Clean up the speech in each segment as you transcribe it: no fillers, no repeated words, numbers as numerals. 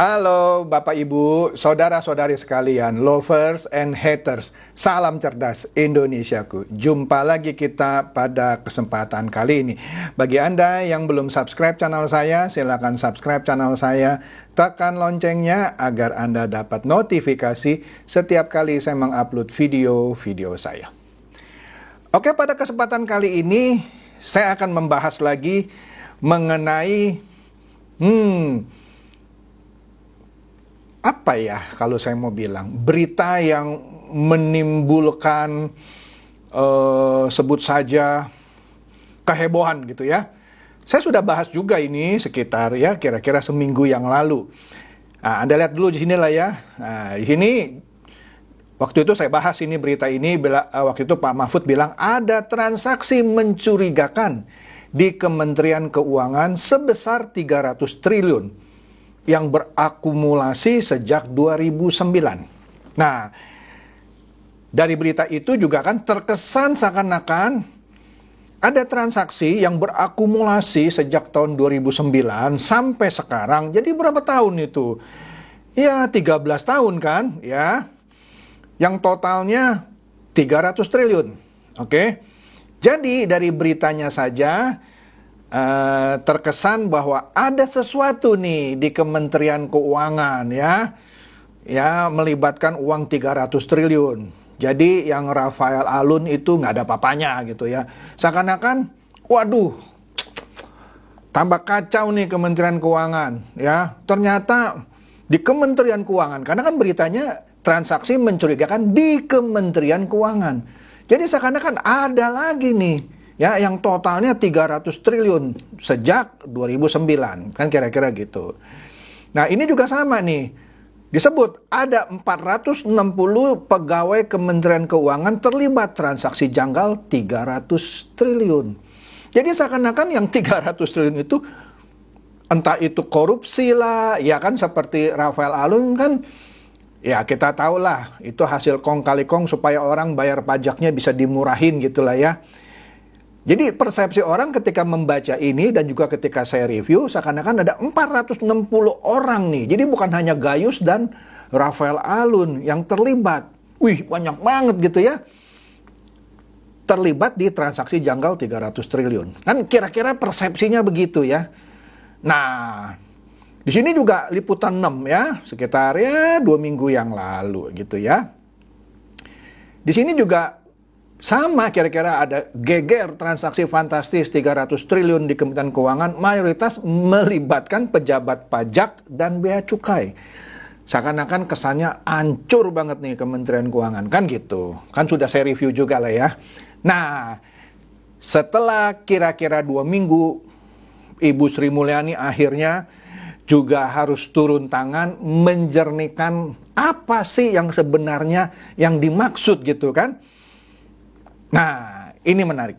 Halo Bapak Ibu, saudara-saudari sekalian, lovers and haters, salam cerdas Indonesiaku. Jumpa lagi kita pada kesempatan kali ini. Bagi Anda yang belum subscribe channel saya, silakan subscribe channel saya, tekan loncengnya agar Anda dapat notifikasi setiap kali saya mengupload video-video saya. Oke, pada kesempatan kali ini saya akan membahas lagi mengenai apa ya kalau saya mau bilang, berita yang menimbulkan sebut saja kehebohan gitu ya. Saya sudah bahas juga ini sekitar ya kira-kira seminggu yang lalu. Nah, Anda lihat dulu di sini lah ya. Nah, di sini waktu itu saya bahas ini berita ini, waktu itu Pak Mahfud bilang ada transaksi mencurigakan di Kementerian Keuangan sebesar 300 triliun. Yang berakumulasi sejak 2009. Nah, dari berita itu juga kan terkesan seakan-akan ada transaksi yang berakumulasi sejak tahun 2009 sampai sekarang. Jadi berapa tahun itu? Ya 13 tahun kan ya. Yang totalnya 300 triliun. Oke. Jadi dari beritanya saja terkesan bahwa ada sesuatu nih di Kementerian Keuangan ya melibatkan uang 300 triliun. Jadi yang Rafael Alun itu nggak ada papanya gitu ya. Seakan-akan waduh tambah kacau nih Kementerian Keuangan ya. Ternyata di Kementerian Keuangan, karena kan beritanya transaksi mencurigakan di Kementerian Keuangan. Jadi seakan-akan ada lagi nih ya, yang totalnya 300 triliun sejak 2009. Kan kira-kira gitu. Nah, ini juga sama nih. Disebut ada 460 pegawai Kementerian Keuangan terlibat transaksi janggal 300 triliun. Jadi seakan-akan yang 300 triliun itu entah itu korupsi lah, ya kan seperti Rafael Alun kan ya kita tahu lah itu hasil kong kali kong supaya orang bayar pajaknya bisa dimurahin gitulah ya. Jadi persepsi orang ketika membaca ini dan juga ketika saya review seakan-akan ada 460 orang nih. Jadi bukan hanya Gayus dan Rafael Alun yang terlibat. Wih, banyak banget gitu ya. Terlibat di transaksi janggal 300 triliun. Kan kira-kira persepsinya begitu ya. Nah, di sini juga liputan 6 ya, sekitar ya 2 minggu yang lalu gitu ya. Di sini juga sama kira-kira ada geger transaksi fantastis 300 triliun di Kementerian Keuangan, mayoritas melibatkan pejabat pajak dan bea cukai. Seakan-akan kesannya hancur banget nih Kementerian Keuangan, kan gitu. Kan sudah saya review juga lah ya. Nah, setelah kira-kira 2 minggu, Ibu Sri Mulyani akhirnya juga harus turun tangan menjernihkan apa sih yang sebenarnya yang dimaksud gitu kan. Nah, ini menarik.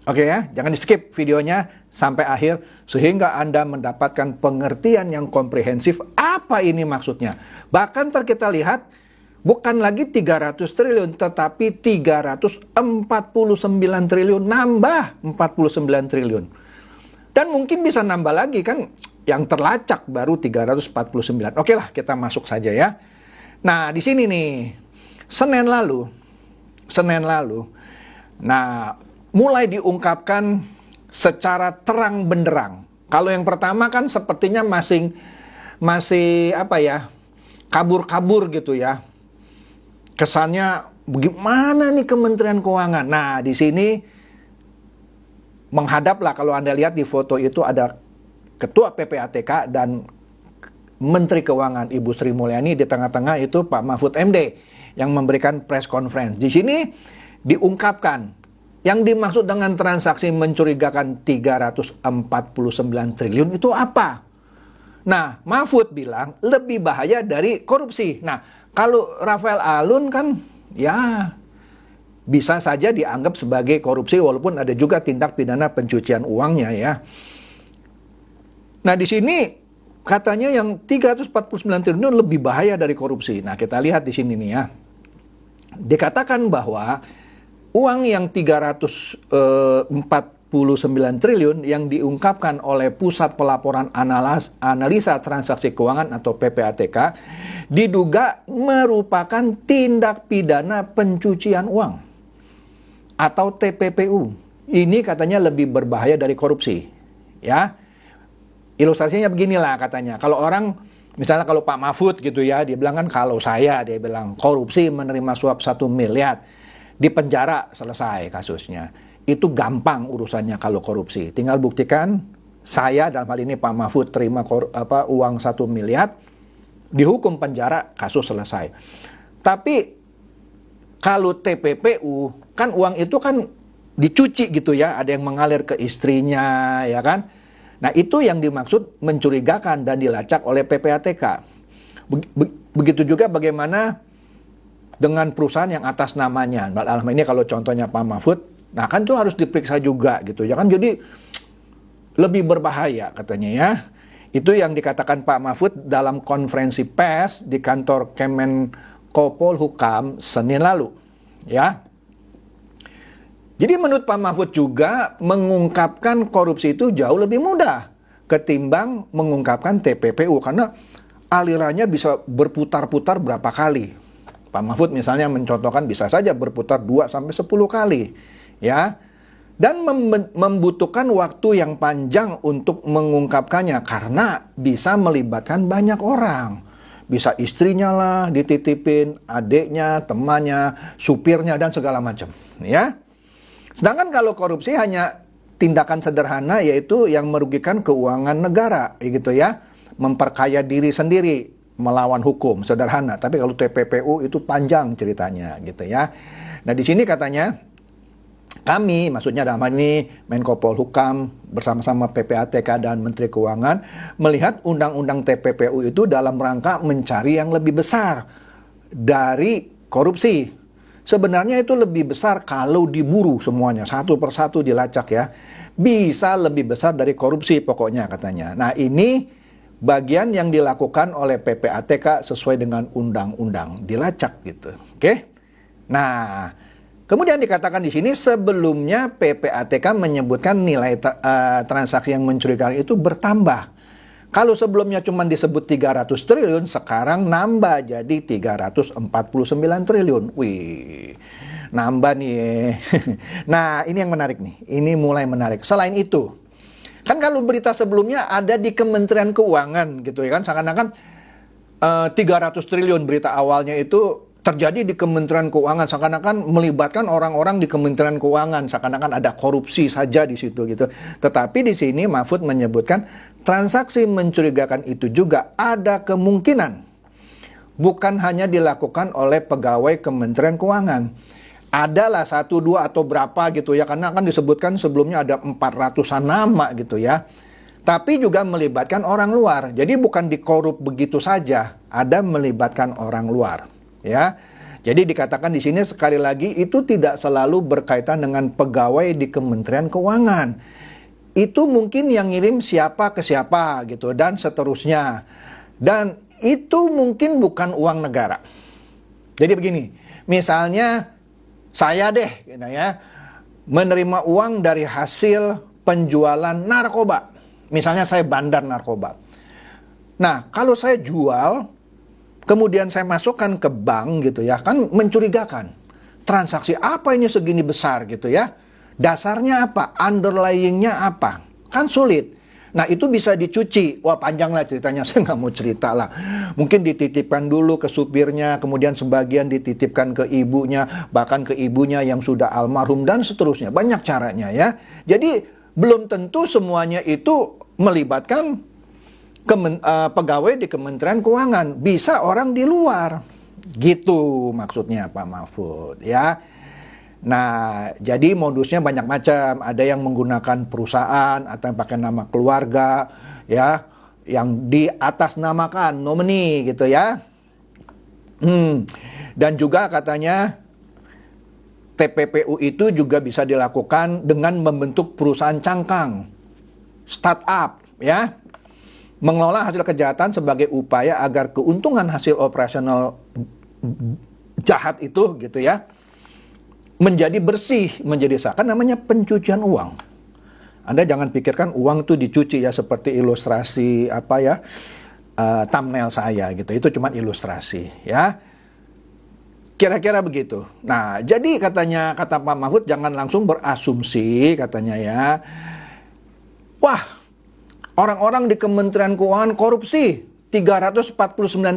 Oke ya, jangan di-skip videonya sampai akhir sehingga Anda mendapatkan pengertian yang komprehensif apa ini maksudnya. Bahkan kita lihat bukan lagi 300 triliun tetapi 349 triliun, nambah 49 triliun. Dan mungkin bisa nambah lagi kan, yang terlacak baru 349. Oke lah, kita masuk saja ya. Nah, di sini nih Senin lalu nah, mulai diungkapkan secara terang benderang. Kalau yang pertama kan sepertinya masih apa ya, kabur-kabur gitu ya. Kesannya bagaimana nih Kementerian Keuangan. Nah, di sini menghadaplah, kalau Anda lihat di foto itu ada Ketua PPATK dan Menteri Keuangan Ibu Sri Mulyani, di tengah-tengah itu Pak Mahfud MD yang memberikan press conference. Di sini diungkapkan yang dimaksud dengan transaksi mencurigakan 349 triliun itu apa? Nah, Mahfud bilang lebih bahaya dari korupsi. Nah, kalau Rafael Alun kan ya bisa saja dianggap sebagai korupsi walaupun ada juga tindak pidana pencucian uangnya ya. Nah, di sini katanya yang 349 triliun lebih bahaya dari korupsi. Nah, kita lihat di sini nih ya. Dikatakan bahwa uang yang 349 triliun yang diungkapkan oleh Pusat Pelaporan Analisa Transaksi Keuangan atau PPATK diduga merupakan tindak pidana pencucian uang atau TPPU. Ini katanya lebih berbahaya dari korupsi. Ya, ilustrasinya beginilah katanya. Kalau orang, misalnya kalau Pak Mahfud gitu ya, dia bilang kan kalau saya, dia bilang korupsi menerima suap 1 miliar, di penjara selesai kasusnya. Itu gampang urusannya kalau korupsi. Tinggal buktikan saya dalam hal ini Pak Mahfud terima uang 1 miliar, dihukum penjara, kasus selesai. Tapi kalau TPPU kan uang itu kan dicuci gitu ya, ada yang mengalir ke istrinya ya kan. Nah itu yang dimaksud mencurigakan dan dilacak oleh PPATK. Begitu juga bagaimana dengan perusahaan yang atas namanya. Dalam ini kalau contohnya Pak Mahfud, nah kan itu harus diperiksa juga gitu ya kan. Jadi lebih berbahaya katanya ya. Itu yang dikatakan Pak Mahfud dalam konferensi pers di kantor Kemenko Polhukam Senin lalu ya. Jadi menurut Pak Mahfud juga mengungkapkan korupsi itu jauh lebih mudah ketimbang mengungkapkan TPPU karena alirannya bisa berputar-putar berapa kali. Pak Mahfud misalnya mencontohkan bisa saja berputar 2-10 kali ya. Dan membutuhkan waktu yang panjang untuk mengungkapkannya karena bisa melibatkan banyak orang. Bisa istrinya lah dititipin, adiknya, temannya, supirnya dan segala macam ya. Sedangkan kalau korupsi hanya tindakan sederhana yaitu yang merugikan keuangan negara gitu ya. Memperkaya diri sendiri melawan hukum, sederhana. Tapi kalau TPPU itu panjang ceritanya gitu ya. Nah di sini katanya kami, maksudnya dalam hal ini Menko Polhukam bersama-sama PPATK dan Menteri Keuangan melihat undang-undang TPPU itu dalam rangka mencari yang lebih besar dari korupsi. Sebenarnya itu lebih besar kalau diburu semuanya, satu persatu dilacak ya. Bisa lebih besar dari korupsi pokoknya katanya. Nah ini bagian yang dilakukan oleh PPATK sesuai dengan undang-undang. Dilacak gitu. Oke? Nah, kemudian dikatakan di sini sebelumnya PPATK menyebutkan nilai transaksi yang mencurigakan itu bertambah. Kalau sebelumnya cuma disebut 300 triliun, sekarang nambah jadi 349 triliun. Wih, nambah nih. Nah, ini yang menarik nih. Ini mulai menarik. Selain itu, kan kalau berita sebelumnya ada di Kementerian Keuangan gitu ya kan. Seakan-akan 300 triliun berita awalnya itu terjadi di Kementerian Keuangan, seakan-akan melibatkan orang-orang di Kementerian Keuangan, seakan-akan ada korupsi saja di situ gitu. Tetapi di sini Mahfud menyebutkan transaksi mencurigakan itu juga ada kemungkinan bukan hanya dilakukan oleh pegawai Kementerian Keuangan. Adalah 1, 2 atau berapa gitu ya, karena kan disebutkan sebelumnya ada 400-an nama gitu ya. Tapi juga melibatkan orang luar. Jadi bukan dikorup begitu saja, ada melibatkan orang luar. Ya, jadi dikatakan di sini sekali lagi itu tidak selalu berkaitan dengan pegawai di Kementerian Keuangan. Itu mungkin yang ngirim siapa ke siapa gitu dan seterusnya. Dan itu mungkin bukan uang negara. Jadi begini, misalnya saya deh, gitu ya, menerima uang dari hasil penjualan narkoba. Misalnya saya bandar narkoba. Nah, kalau saya jual, kemudian saya masukkan ke bank gitu ya, kan mencurigakan. Transaksi apa ini segini besar gitu ya? Dasarnya apa? Underlyingnya apa? Kan sulit. Nah itu bisa dicuci. Wah panjang lah ceritanya, saya nggak mau cerita lah. Mungkin dititipkan dulu ke supirnya, kemudian sebagian dititipkan ke ibunya, bahkan ke ibunya yang sudah almarhum dan seterusnya. Banyak caranya ya. Jadi belum tentu semuanya itu melibatkan pegawai di Kementerian Keuangan. Bisa orang di luar. Gitu maksudnya Pak Mahfud ya. Nah, jadi modusnya banyak macam. Ada yang menggunakan perusahaan atau yang pakai nama keluarga, ya, yang di atas namakan nomini gitu ya. Dan juga katanya TPPU itu juga bisa dilakukan dengan membentuk perusahaan cangkang, startup, ya, mengelola hasil kejahatan sebagai upaya agar keuntungan hasil operasional jahat itu gitu ya menjadi bersih, menjadi sah. Kan namanya pencucian uang. Anda jangan pikirkan uang itu dicuci ya seperti ilustrasi thumbnail saya gitu. Itu cuma ilustrasi ya. Kira-kira begitu. Nah, jadi kata Pak Mahfud jangan langsung berasumsi katanya ya. Wah, orang-orang di Kementerian Keuangan korupsi 349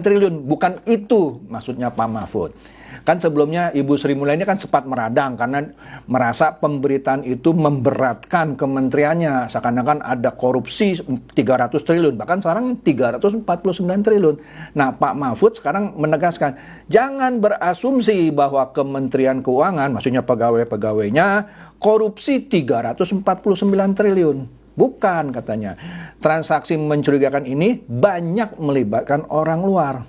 triliun. Bukan itu maksudnya Pak Mahfud. Kan sebelumnya Ibu Sri Mulyani kan sempat meradang karena merasa pemberitaan itu memberatkan kementeriannya. Seakan-akan ada korupsi 300 triliun. Bahkan sekarang 349 triliun. Nah, Pak Mahfud sekarang menegaskan, jangan berasumsi bahwa Kementerian Keuangan, maksudnya pegawai-pegawainya, korupsi 349 triliun. Bukan katanya. Transaksi mencurigakan ini banyak melibatkan orang luar.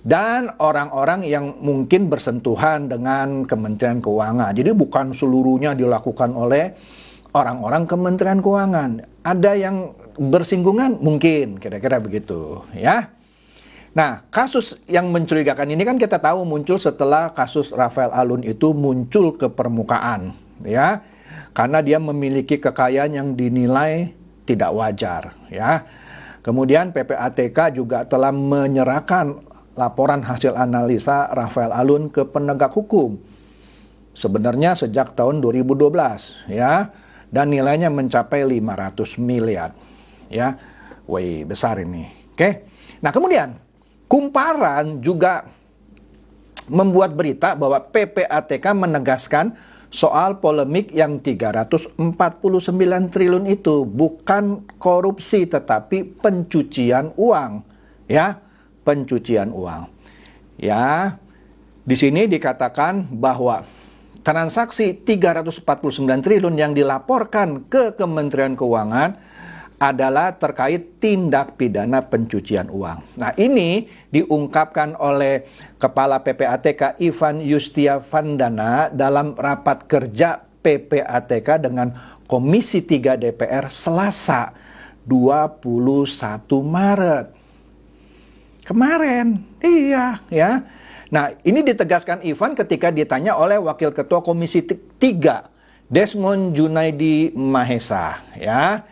Dan orang-orang yang mungkin bersentuhan dengan Kementerian Keuangan. Jadi bukan seluruhnya dilakukan oleh orang-orang Kementerian Keuangan. Ada yang bersinggungan mungkin, kira-kira begitu ya. Nah, kasus yang mencurigakan ini kan kita tahu muncul setelah kasus Rafael Alun itu muncul ke permukaan ya. Karena dia memiliki kekayaan yang dinilai tidak wajar ya. Kemudian PPATK juga telah menyerahkan laporan hasil analisa Rafael Alun ke penegak hukum. Sebenarnya sejak tahun 2012 ya, dan nilainya mencapai 500 miliar. Ya. Wih, besar ini. Oke. Nah, kemudian Kumparan juga membuat berita bahwa PPATK menegaskan soal polemik yang 349 triliun itu bukan korupsi tetapi pencucian uang, ya. Pencucian uang. Ya, di sini dikatakan bahwa transaksi 349 triliun yang dilaporkan ke Kementerian Keuangan adalah terkait tindak pidana pencucian uang. Nah, ini diungkapkan oleh Kepala PPATK Ivan Yustiavandana dalam rapat kerja PPATK dengan Komisi 3 DPR Selasa 21 Maret. Kemarin, iya ya. Nah, ini ditegaskan Ivan ketika ditanya oleh Wakil Ketua Komisi 3, Desmond Junaidi Mahesa, ya.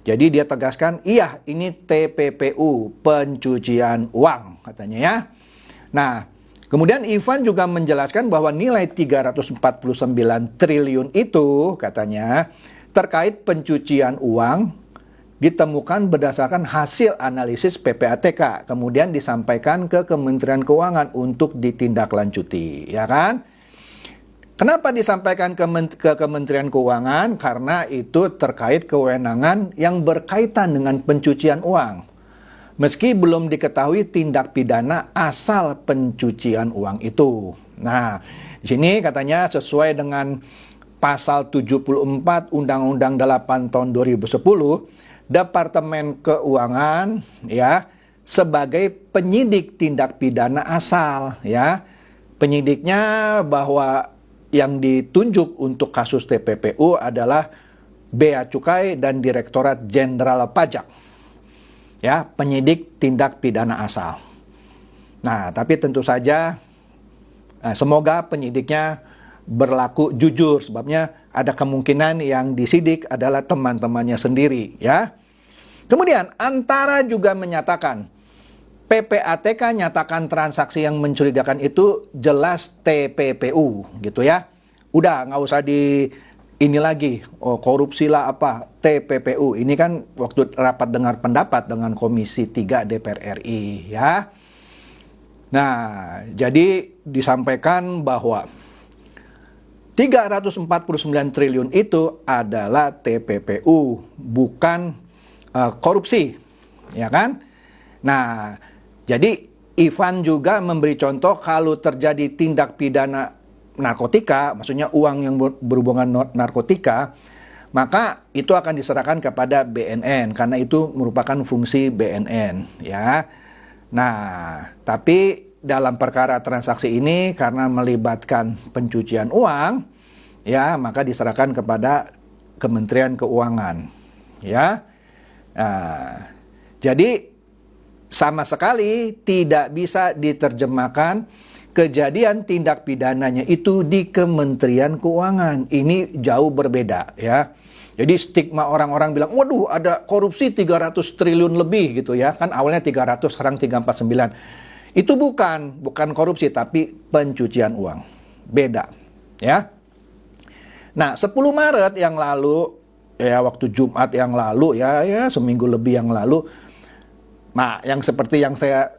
Jadi dia tegaskan, iya ini TPPU, pencucian uang, katanya ya. Nah, kemudian Ivan juga menjelaskan bahwa nilai 349 triliun itu, katanya, terkait pencucian uang, ditemukan berdasarkan hasil analisis PPATK, kemudian disampaikan ke Kementerian Keuangan untuk ditindaklanjuti, ya kan? Kenapa disampaikan ke Kementerian Keuangan? Karena itu terkait kewenangan yang berkaitan dengan pencucian uang. Meski belum diketahui tindak pidana asal pencucian uang itu. Nah, di sini katanya sesuai dengan pasal 74 Undang-Undang 8 tahun 2010, Departemen Keuangan ya sebagai penyidik tindak pidana asal ya. Penyidiknya bahwa yang ditunjuk untuk kasus TPPU adalah Bea Cukai dan Direktorat Jenderal Pajak. Ya, penyidik tindak pidana asal. Nah, tapi tentu saja semoga penyidiknya berlaku jujur, sebabnya ada kemungkinan yang disidik adalah teman-temannya sendiri ya. Kemudian Antara juga menyatakan PPATK nyatakan transaksi yang mencurigakan itu jelas TPPU gitu ya. Udah nggak usah ini lagi, korupsi lah apa, TPPU. Ini kan waktu rapat dengar pendapat dengan Komisi 3 DPR RI ya. Nah, jadi disampaikan bahwa 349 triliun itu adalah TPPU, bukan korupsi, ya kan? Nah, jadi Ivan juga memberi contoh kalau terjadi tindak pidana narkotika, maksudnya uang yang berhubungan narkotika, maka itu akan diserahkan kepada BNN, karena itu merupakan fungsi BNN, ya. Nah, tapi dalam perkara transaksi ini karena melibatkan pencucian uang, ya, maka diserahkan kepada Kementerian Keuangan, ya. Nah, jadi sama sekali tidak bisa diterjemahkan kejadian tindak pidananya itu di Kementerian Keuangan. Ini jauh berbeda, ya. Jadi stigma orang-orang bilang, waduh ada korupsi 300 triliun lebih gitu ya. Kan awalnya 300, sekarang 349. Itu bukan korupsi, tapi pencucian uang. Beda, ya. Nah, 10 Maret yang lalu, ya waktu Jumat yang lalu, ya seminggu lebih yang lalu, nah yang seperti yang saya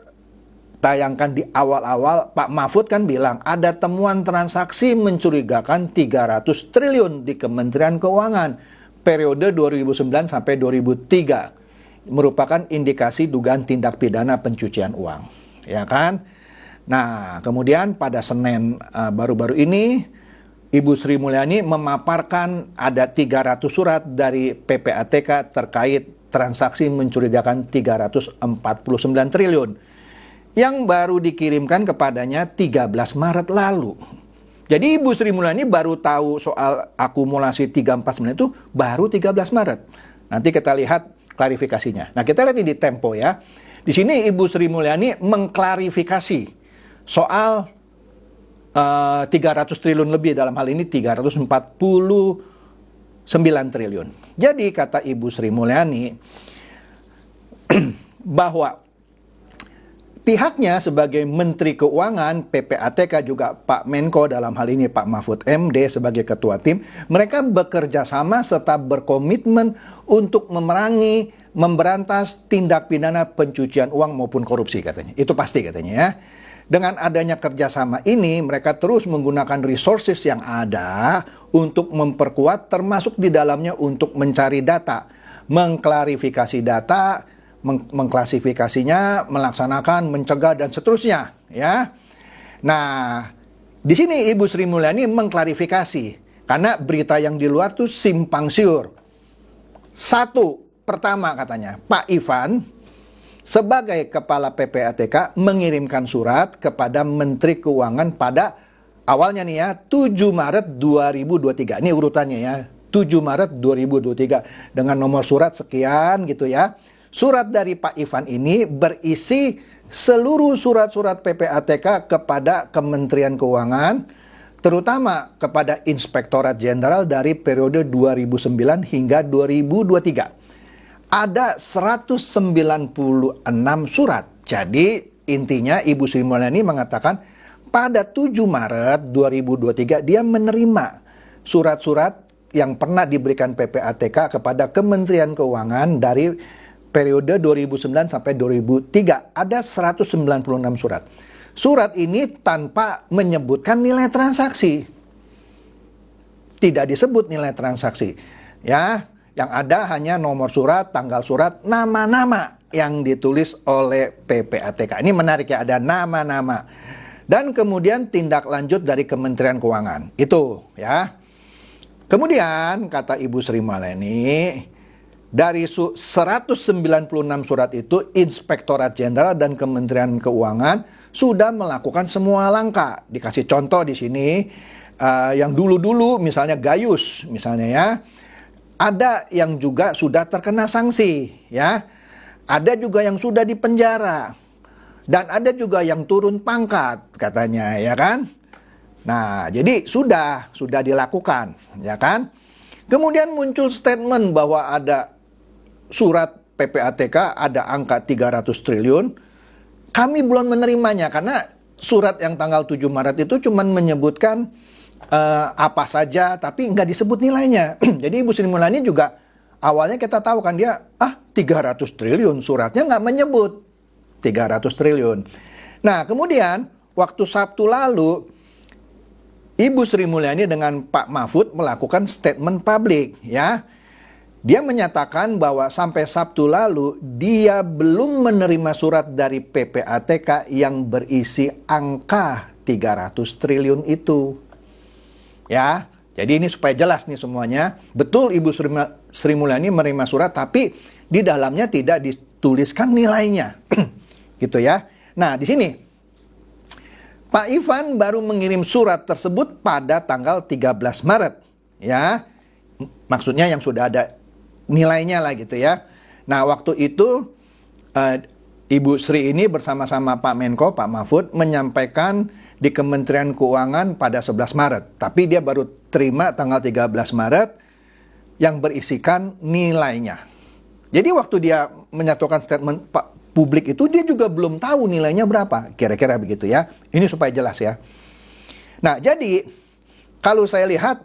tayangkan di awal-awal, Pak Mahfud kan bilang ada temuan transaksi mencurigakan 300 triliun di Kementerian Keuangan periode 2009 sampai 2003, merupakan indikasi dugaan tindak pidana pencucian uang, ya kan? Nah, kemudian pada Senin baru-baru ini Ibu Sri Mulyani memaparkan ada 300 surat dari PPATK terkait transaksi mencurigakan 349 triliun yang baru dikirimkan kepadanya 13 Maret lalu. Jadi Ibu Sri Mulyani baru tahu soal akumulasi 349 itu baru 13 Maret. Nanti kita lihat klarifikasinya. Nah, kita lihat ini di Tempo ya. Di sini Ibu Sri Mulyani mengklarifikasi soal 300 triliun lebih, dalam hal ini 349 triliun. Jadi kata Ibu Sri Mulyani bahwa pihaknya sebagai Menteri Keuangan, PPATK juga Pak Menko, dalam hal ini Pak Mahfud MD sebagai ketua tim, mereka bekerja sama serta berkomitmen untuk memerangi, memberantas tindak pidana pencucian uang maupun korupsi katanya. Itu pasti katanya ya. Dengan adanya kerjasama ini, mereka terus menggunakan resources yang ada untuk memperkuat, termasuk di dalamnya untuk mencari data, mengklarifikasi data, mengklasifikasinya, melaksanakan, mencegah, dan seterusnya. Ya. Nah, di sini Ibu Sri Mulyani mengklarifikasi, karena berita yang di luar tuh simpang siur. Satu, pertama katanya, Pak Ivan sebagai Kepala PPATK mengirimkan surat kepada Menteri Keuangan pada awalnya nih ya, 7 Maret 2023. Ini urutannya ya, 7 Maret 2023 dengan nomor surat sekian gitu ya. Surat dari Pak Ivan ini berisi seluruh surat-surat PPATK kepada Kementerian Keuangan, terutama kepada Inspektorat Jenderal dari periode 2009 hingga 2023. Ada 196 surat. Jadi intinya Ibu Sri Mulyani mengatakan pada 7 Maret 2023 dia menerima surat-surat yang pernah diberikan PPATK kepada Kementerian Keuangan dari periode 2009 sampai 2003. Ada 196 surat. Surat ini tanpa menyebutkan nilai transaksi. Tidak disebut nilai transaksi. Ya, yang ada hanya nomor surat, tanggal surat, nama-nama yang ditulis oleh PPATK. Ini menarik ya, ada nama-nama. Dan kemudian tindak lanjut dari Kementerian Keuangan. Itu ya. Kemudian kata Ibu Sri Mulyani, dari 196 surat itu, Inspektorat Jenderal dan Kementerian Keuangan sudah melakukan semua langkah. Dikasih contoh di sini, yang dulu-dulu misalnya Gayus, misalnya ya. Ada yang juga sudah terkena sanksi, ya. Ada juga yang sudah dipenjara. Dan ada juga yang turun pangkat, katanya, ya kan? Nah, jadi sudah dilakukan, ya kan? Kemudian muncul statement bahwa ada surat PPATK, ada angka 300 triliun. Kami belum menerimanya, karena surat yang tanggal 7 Maret itu cuma menyebutkan apa saja, tapi nggak disebut nilainya. Jadi Ibu Sri Mulyani juga awalnya kita tahu kan dia 300 triliun, suratnya nggak menyebut 300 triliun. Nah, kemudian waktu Sabtu lalu Ibu Sri Mulyani dengan Pak Mahfud melakukan statement publik ya. Dia menyatakan bahwa sampai Sabtu lalu dia belum menerima surat dari PPATK yang berisi angka 300 triliun itu. Ya, jadi ini supaya jelas nih semuanya. Betul Ibu Sri Mulyani menerima surat, tapi di dalamnya tidak dituliskan nilainya. Gitu ya. Nah, di sini Pak Ivan baru mengirim surat tersebut pada tanggal 13 Maret. Ya, maksudnya yang sudah ada nilainya lah gitu ya. Nah, waktu itu Ibu Sri ini bersama-sama Pak Menko, Pak Mahfud menyampaikan di Kementerian Keuangan pada 11 Maret. Tapi dia baru terima tanggal 13 Maret yang berisikan nilainya. Jadi waktu dia menyatukan statement publik itu, dia juga belum tahu nilainya berapa. Kira-kira begitu ya. Ini supaya jelas ya. Nah, jadi kalau saya lihat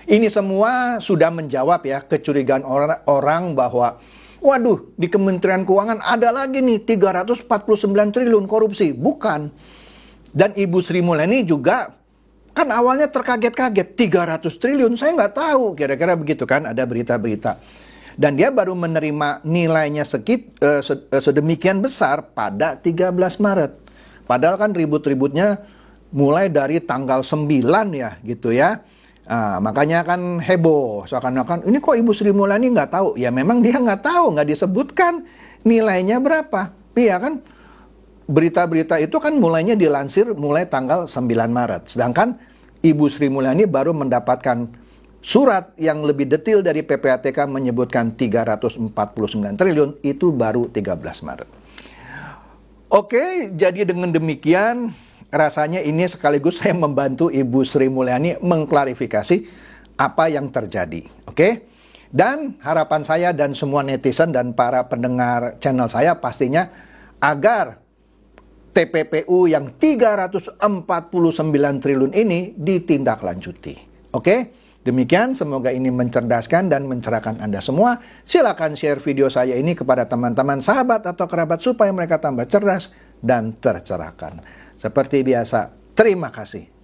ini semua sudah menjawab ya kecurigaan orang bahwa waduh, di Kementerian Keuangan ada lagi nih 349 triliun korupsi. Bukan. Dan Ibu Sri Mulyani juga kan awalnya terkaget-kaget, 300 triliun, saya nggak tahu, kira-kira begitu kan, ada berita-berita. Dan dia baru menerima nilainya sedemikian besar pada 13 Maret. Padahal kan ribut-ributnya mulai dari tanggal 9 ya, gitu ya. Makanya kan heboh, seakan-akan, ini kok Ibu Sri Mulyani nggak tahu? Ya memang dia nggak tahu, nggak disebutkan nilainya berapa. Iya kan? Berita-berita itu kan mulainya dilansir mulai tanggal 9 Maret. Sedangkan Ibu Sri Mulyani baru mendapatkan surat yang lebih detail dari PPATK menyebutkan 349 triliun itu baru 13 Maret. Oke, jadi dengan demikian rasanya ini sekaligus saya membantu Ibu Sri Mulyani mengklarifikasi apa yang terjadi. Oke? Dan harapan saya dan semua netizen dan para pendengar channel saya pastinya agar TPPU yang 349 triliun ini ditindaklanjuti. Oke? Demikian, semoga ini mencerdaskan dan mencerahkan Anda semua. Silakan share video saya ini kepada teman-teman, sahabat atau kerabat supaya mereka tambah cerdas dan tercerahkan. Seperti biasa, terima kasih.